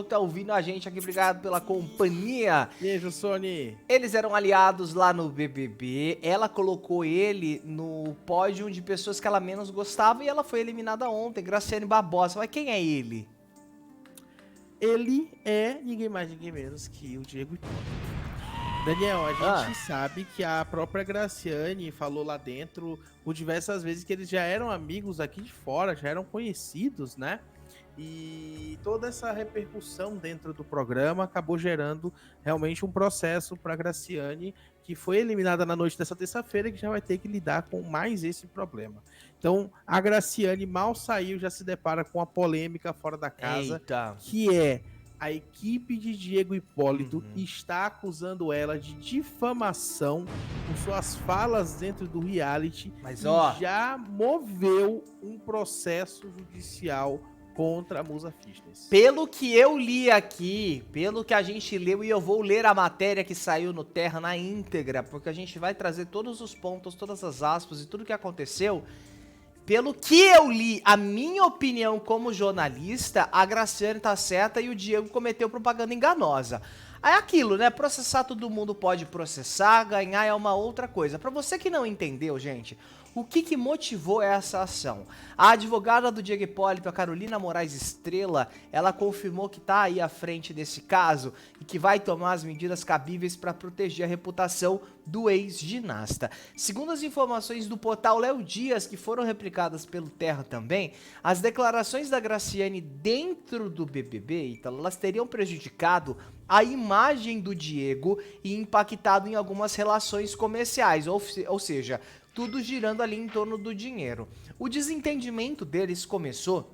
tá ouvindo a gente aqui, obrigado pela companhia. Beijo, Sony. Eles eram aliados lá no BBB, ela colocou ele no pódio de pessoas que ela menos gostava e ela foi eliminada ontem, Graciane Barbosa. Mas quem é ele? Ele é ninguém mais, ninguém menos que o Diego Hipólito. Daniel, a gente sabe que a própria Graciane falou lá dentro por diversas vezes que eles já eram amigos aqui de fora, já eram conhecidos, né? E toda essa repercussão dentro do programa acabou gerando realmente um processo para Graciane, que foi eliminada na noite dessa terça-feira, que já vai ter que lidar com mais esse problema. Então, a Graciane mal saiu, já se depara com a polêmica fora da casa, Eita. que é a equipe de Diego Hipólito está acusando ela de difamação com suas falas dentro do reality. Mas, e ó, já moveu um processo judicial contra a Musa Fitness. pelo que eu li aqui, pelo que a gente leu, e eu vou ler a matéria que saiu no Terra na íntegra, porque a gente vai trazer todos os pontos, todas as aspas e tudo que aconteceu. Pelo que eu li, a minha opinião como jornalista, a Graciane tá certa e o Diego cometeu propaganda enganosa. É aquilo, né? Processar todo mundo pode processar, ganhar é uma outra coisa. Pra você que não entendeu, gente, o que motivou essa ação? A advogada do Diego Hipólito, a Carolina Moraes Estrela, ela confirmou que tá aí à frente desse caso e que vai tomar as medidas cabíveis para proteger a reputação do ex-ginasta. Segundo as informações do portal Léo Dias, que foram replicadas pelo Terra também, as declarações da Graciane dentro do BBB, então, elas teriam prejudicado a imagem do Diego e impactado em algumas relações comerciais, ou seja, tudo girando ali em torno do dinheiro. O desentendimento deles começou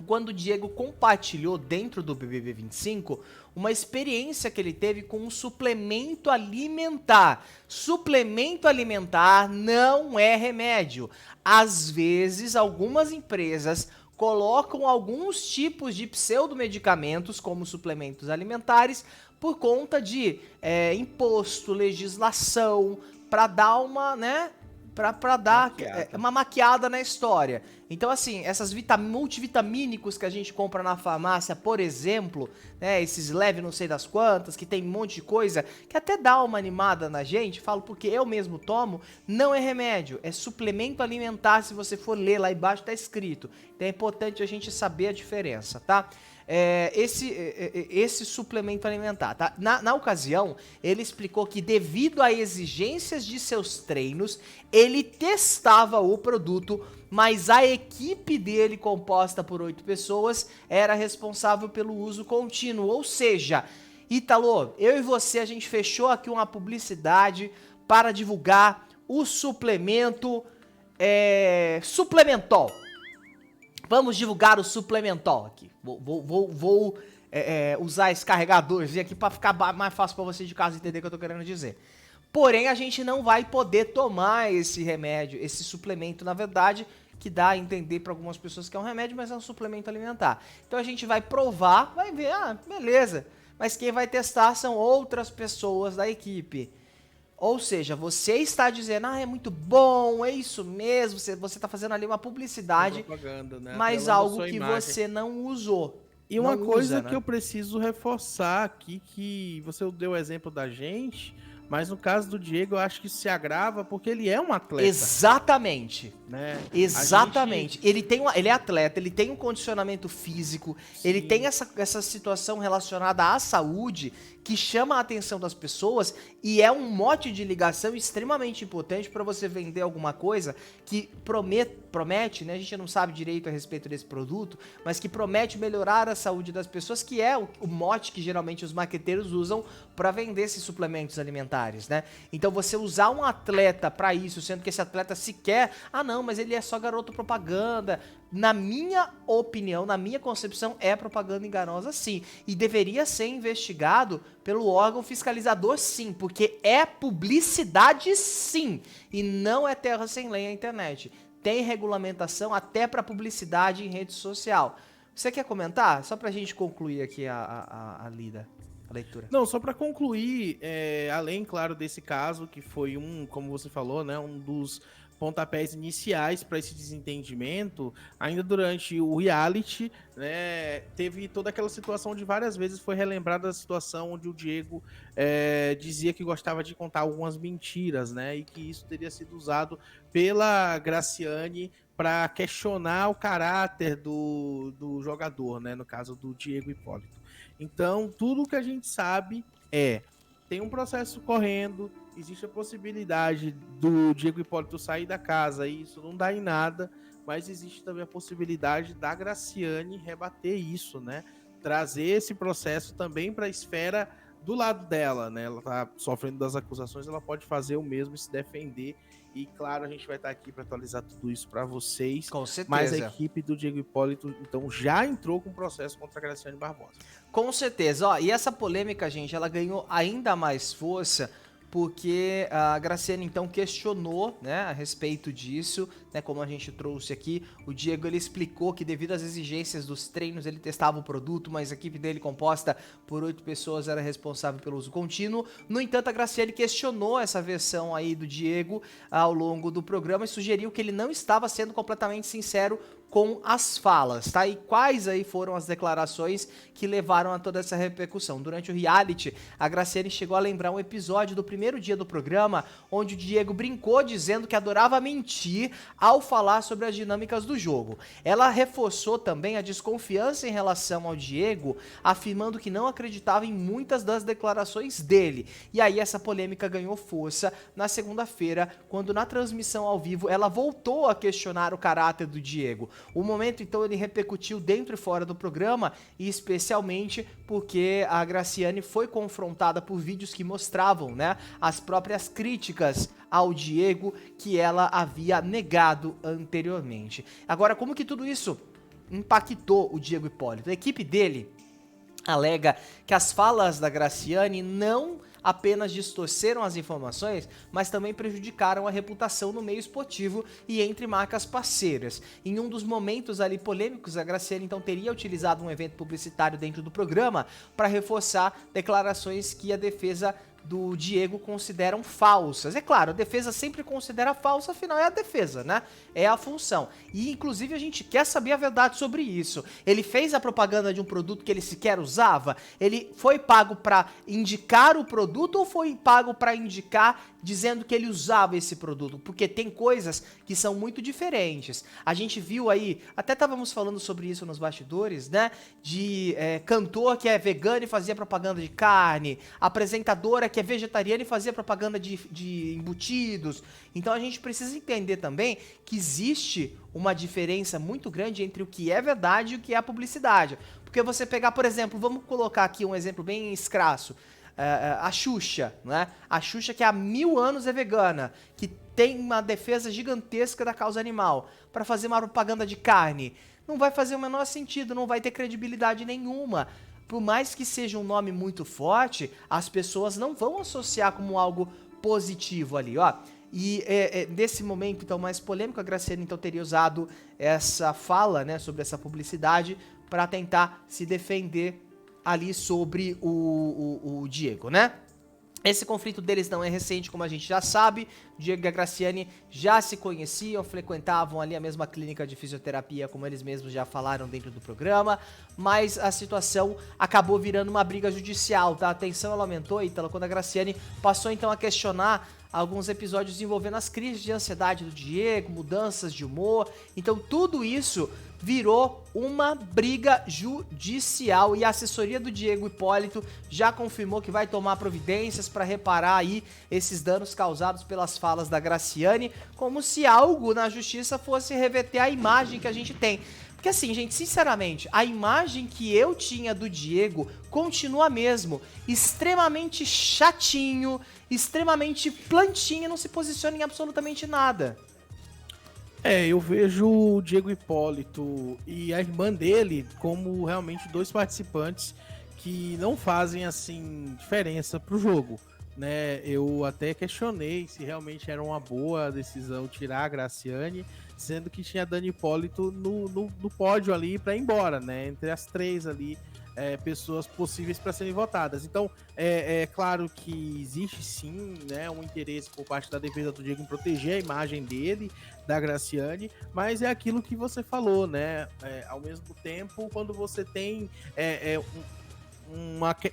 quando o Diego compartilhou dentro do BBB 25 uma experiência que ele teve com um suplemento alimentar. Suplemento alimentar não é remédio. Às vezes, algumas empresas colocam alguns tipos de pseudomedicamentos como suplementos alimentares por conta de imposto, legislação, para dar uma, né, pra dar uma maquiada na história. Então, assim, essas multivitamínicos que a gente compra na farmácia, por exemplo, né, esses leve não sei das quantas, que tem um monte de coisa, que até dá uma animada na gente, falo porque eu mesmo tomo, não é remédio, é suplemento alimentar, se você for ler lá embaixo tá escrito. Então é importante a gente saber a diferença, tá? Esse suplemento alimentar, tá? Na ocasião, ele explicou que devido a exigências de seus treinos, ele testava o produto, mas a equipe dele, composta por 8 pessoas, era responsável pelo uso contínuo. Ou seja, Ítalo, eu e você, a gente fechou aqui uma publicidade para divulgar o suplemento Suplementol. Vamos divulgar o Suplementol aqui. Vou usar esse carregadorzinho aqui para ficar mais fácil para você de casa entender o que eu tô querendo dizer. Porém, a gente não vai poder tomar esse remédio, esse suplemento, na verdade, que dá a entender para algumas pessoas que é um remédio, mas é um suplemento alimentar. Então a gente vai provar, vai ver, beleza. Mas quem vai testar são outras pessoas da equipe. Ou seja, você está dizendo, é muito bom, é isso mesmo, você está fazendo ali uma publicidade, propaganda, né? mas algo que você não usou. E uma coisa que eu preciso reforçar aqui, que você deu o exemplo da gente, mas no caso do Diego eu acho que se agrava porque ele é um atleta. Exatamente. Né? Exatamente. Ele é atleta, ele tem um condicionamento físico, sim, ele tem essa situação relacionada à saúde que chama a atenção das pessoas e é um mote de ligação extremamente importante para você vender alguma coisa que promete, né? A gente não sabe direito a respeito desse produto, mas que promete melhorar a saúde das pessoas, que é o mote que geralmente os marqueteiros usam para vender esses suplementos alimentares, né? Então você usar um atleta para isso, sendo que esse atleta sequer, não, mas ele é só garoto propaganda. Na minha opinião, na minha concepção, é propaganda enganosa sim. E deveria ser investigado pelo órgão fiscalizador sim, porque é publicidade sim. E não é terra sem lei a internet. Tem regulamentação até para publicidade em rede social. Você quer comentar? Só pra gente concluir aqui a leitura. Não, só para concluir, além, claro, desse caso, que foi como você falou, né, um dos pontapés iniciais para esse desentendimento, ainda durante o reality, né, teve toda aquela situação onde várias vezes foi relembrada a situação onde o Diego dizia que gostava de contar algumas mentiras, né, e que isso teria sido usado pela Graciane para questionar o caráter do jogador, né, no caso do Diego Hipólito. Então, tudo que a gente sabe tem um processo correndo, existe a possibilidade do Diego Hipólito sair da casa, e isso não dá em nada, mas existe também a possibilidade da Graciane rebater isso, né? Trazer esse processo também para a esfera do lado dela, né? Ela tá sofrendo das acusações, ela pode fazer o mesmo e se defender. E claro, a gente vai estar aqui para atualizar tudo isso para vocês. Com certeza. Mas a equipe do Diego Hipólito, então, já entrou com processo contra a Graciane Barbosa. Com certeza, ó, e essa polêmica, gente, ela ganhou ainda mais força porque a Graciane então questionou, né, a respeito disso, né, como a gente trouxe aqui, o Diego ele explicou que devido às exigências dos treinos ele testava o produto, mas a equipe dele composta por 8 pessoas era responsável pelo uso contínuo. No entanto, a Graciane questionou essa versão aí do Diego ao longo do programa e sugeriu que ele não estava sendo completamente sincero com as falas, tá? E quais aí foram as declarações que levaram a toda essa repercussão? Durante o reality, a Graciane chegou a lembrar um episódio do primeiro dia do programa, onde o Diego brincou dizendo que adorava mentir ao falar sobre as dinâmicas do jogo. Ela reforçou também a desconfiança em relação ao Diego, afirmando que não acreditava em muitas das declarações dele. E aí essa polêmica ganhou força na segunda-feira, quando na transmissão ao vivo ela voltou a questionar o caráter do Diego. O momento, então, ele repercutiu dentro e fora do programa, e especialmente porque a Graciane foi confrontada por vídeos que mostravam, né, as próprias críticas ao Diego que ela havia negado anteriormente. Agora, como que tudo isso impactou o Diego Hipólito? A equipe dele alega que as falas da Graciane não apenas distorceram as informações, mas também prejudicaram a reputação no meio esportivo e entre marcas parceiras. Em um dos momentos ali polêmicos, a Graciane então teria utilizado um evento publicitário dentro do programa para reforçar declarações que a defesa do Diego consideram falsas. É claro, a defesa sempre considera falsa, afinal é a defesa, né? É a função. E inclusive a gente quer saber a verdade sobre isso. Ele fez a propaganda de um produto que ele sequer usava? Ele foi pago para indicar o produto ou foi pago para indicar dizendo que ele usava esse produto? Porque tem coisas que são muito diferentes. A gente viu aí, até estávamos falando sobre isso nos bastidores, né? De cantor que é vegano e fazia propaganda de carne, apresentadora que é vegetariana e fazia propaganda de embutidos. Então a gente precisa entender também que existe uma diferença muito grande entre o que é verdade e o que é a publicidade. Porque você pegar, por exemplo, vamos colocar aqui um exemplo bem escrasso, a Xuxa, né? A Xuxa que há 1000 anos é vegana, que tem uma defesa gigantesca da causa animal, para fazer uma propaganda de carne. Não vai fazer o menor sentido, não vai ter credibilidade nenhuma. Por mais que seja um nome muito forte, as pessoas não vão associar como algo positivo ali, ó. E nesse momento, então, mais polêmico, a Graciane, então, teria usado essa fala, né, sobre essa publicidade para tentar se defender ali sobre o Diego, né? Esse conflito deles não é recente, como a gente já sabe. O Diego e a Graciane já se conheciam, frequentavam ali a mesma clínica de fisioterapia, como eles mesmos já falaram dentro do programa, mas a situação acabou virando uma briga judicial, tá? A tensão ela aumentou, Ítalo, quando a Graciane passou então a questionar alguns episódios envolvendo as crises de ansiedade do Diego, mudanças de humor. Então tudo isso virou uma briga judicial e a assessoria do Diego Hipólito já confirmou que vai tomar providências para reparar aí esses danos causados pelas falas da Graciane, como se algo na justiça fosse reverter a imagem que a gente tem. Porque assim, gente, sinceramente, a imagem que eu tinha do Diego continua mesmo. Extremamente chatinho, extremamente plantinha, não se posiciona em absolutamente nada. Eu vejo o Diego Hipólito e a irmã dele como realmente dois participantes que não fazem, assim, diferença pro jogo, né? Eu até questionei se realmente era uma boa decisão tirar a Graciane, sendo que tinha a Dani Hipólito no pódio ali para ir embora, né? Entre as três ali, pessoas possíveis para serem votadas. Então, é claro que existe sim, né, um interesse por parte da defesa do Diego em proteger a imagem dele, da Graciane, mas é aquilo que você falou, né? Ao mesmo tempo, quando você tem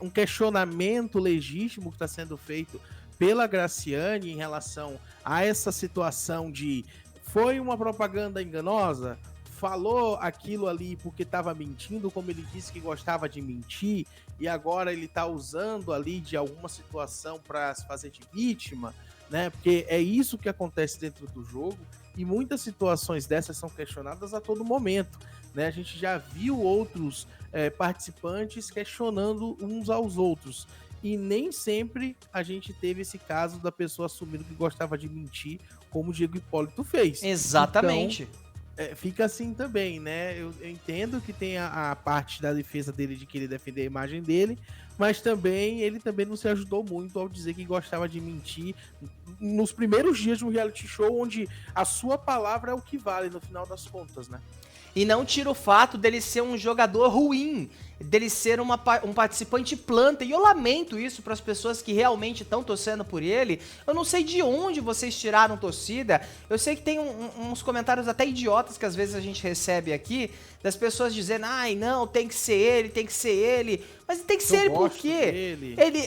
um questionamento legítimo que está sendo feito pela Graciane em relação a essa situação de foi uma propaganda enganosa? Falou aquilo ali porque estava mentindo, como ele disse que gostava de mentir, e agora ele está usando ali de alguma situação para se fazer de vítima, né? Porque é isso que acontece dentro do jogo, e muitas situações dessas são questionadas a todo momento, né? A gente já viu outros participantes questionando uns aos outros, e nem sempre a gente teve esse caso da pessoa assumindo que gostava de mentir, como o Diego Hipólito fez. Exatamente. Então, fica assim também, né? Eu entendo que tem a parte da defesa dele de querer defender a imagem dele, mas também ele também não se ajudou muito ao dizer que gostava de mentir nos primeiros dias de um reality show onde a sua palavra é o que vale no final das contas, né? E não tira o fato dele ser um jogador ruim, dele ser um participante planta. E eu lamento isso para as pessoas que realmente estão torcendo por ele. Eu não sei de onde vocês tiraram torcida. Eu sei que tem uns comentários até idiotas que às vezes a gente recebe aqui, das pessoas dizendo, ai não, tem que ser ele, tem que ser ele. Mas tem que ser ele por quê?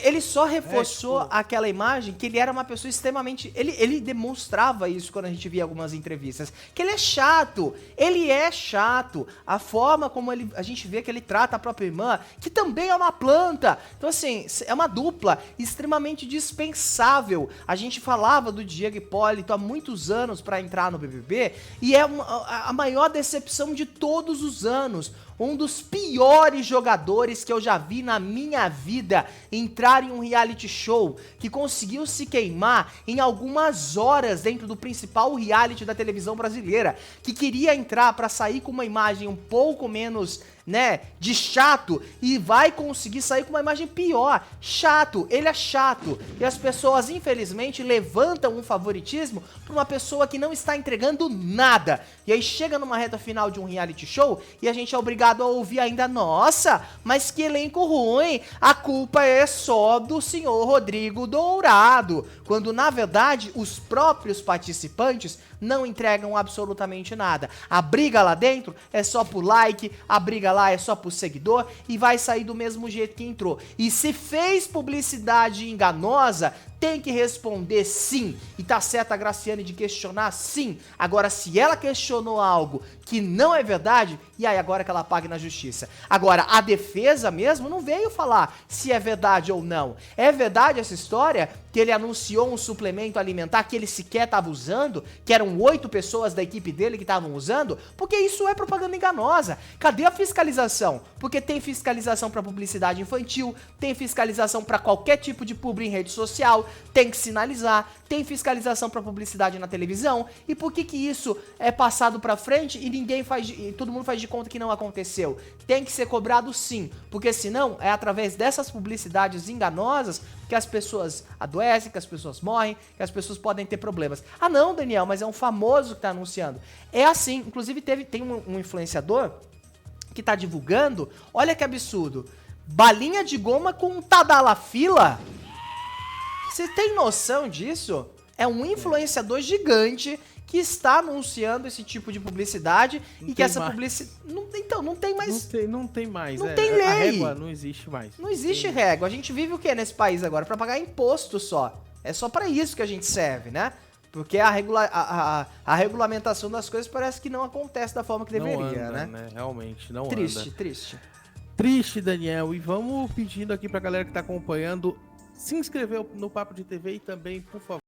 Ele só reforçou aquela imagem que ele era uma pessoa extremamente... Ele demonstrava isso quando a gente via algumas entrevistas. Que ele é chato. Ele é chato. A forma como a gente vê que ele trata a própria irmã, que também é uma planta. Então, assim, é uma dupla extremamente dispensável. A gente falava do Diego Hipólito há muitos anos para entrar no BBB e é a maior decepção de todos os anos. Um dos piores jogadores que eu já vi na minha vida entrar em um reality show, que conseguiu se queimar em algumas horas dentro do principal reality da televisão brasileira, que queria entrar para sair com uma imagem um pouco menos, né, de chato, e vai conseguir sair com uma imagem pior. Chato, ele é chato. E as pessoas, infelizmente, levantam um favoritismo para uma pessoa que não está entregando nada. E aí chega numa reta final de um reality show e a gente é obrigado a ouvir ainda, nossa, mas que elenco ruim, a culpa é só do senhor Rodrigo Dourado. Quando, na verdade, os próprios participantes não entregam absolutamente nada. A briga lá dentro é só por like, a briga lá é só por seguidor e vai sair do mesmo jeito que entrou. E se fez publicidade enganosa, tem que responder sim. E tá certa a Graciane de questionar sim. Agora, se ela questionou algo que não é verdade, e aí agora que ela pague na justiça. Agora, a defesa mesmo não veio falar se é verdade ou não. É verdade essa história que ele anunciou um suplemento alimentar que ele sequer estava usando, que eram 8 pessoas da equipe dele que estavam usando, porque isso é propaganda enganosa. Cadê a fiscalização? Porque tem fiscalização para publicidade infantil, tem fiscalização para qualquer tipo de publi em rede social, tem que sinalizar, tem fiscalização para publicidade na televisão. E por que isso é passado para frente e ninguém faz, e todo mundo faz de conta que não aconteceu? Tem que ser cobrado sim, porque senão é através dessas publicidades enganosas que as pessoas adoecem, que as pessoas morrem, que as pessoas podem ter problemas. Ah não, Daniel, mas é um famoso que tá anunciando. É assim, inclusive tem um influenciador que tá divulgando, olha que absurdo, balinha de goma com Tadalafila. Você tem noção disso? É um influenciador gigante que está anunciando esse tipo de publicidade e que essa publicidade... Então, não tem mais... Não tem mais. Não tem lei. A régua não existe mais. Não existe régua. A gente vive o que nesse país agora? Pra pagar imposto só. É só pra isso que a gente serve, né? Porque a regulamentação das coisas parece que não acontece da forma que deveria, né? Realmente, não triste, anda. Triste. Triste, Daniel. E vamos pedindo aqui pra galera que tá acompanhando se inscrever no Papo de TV e também, por favor,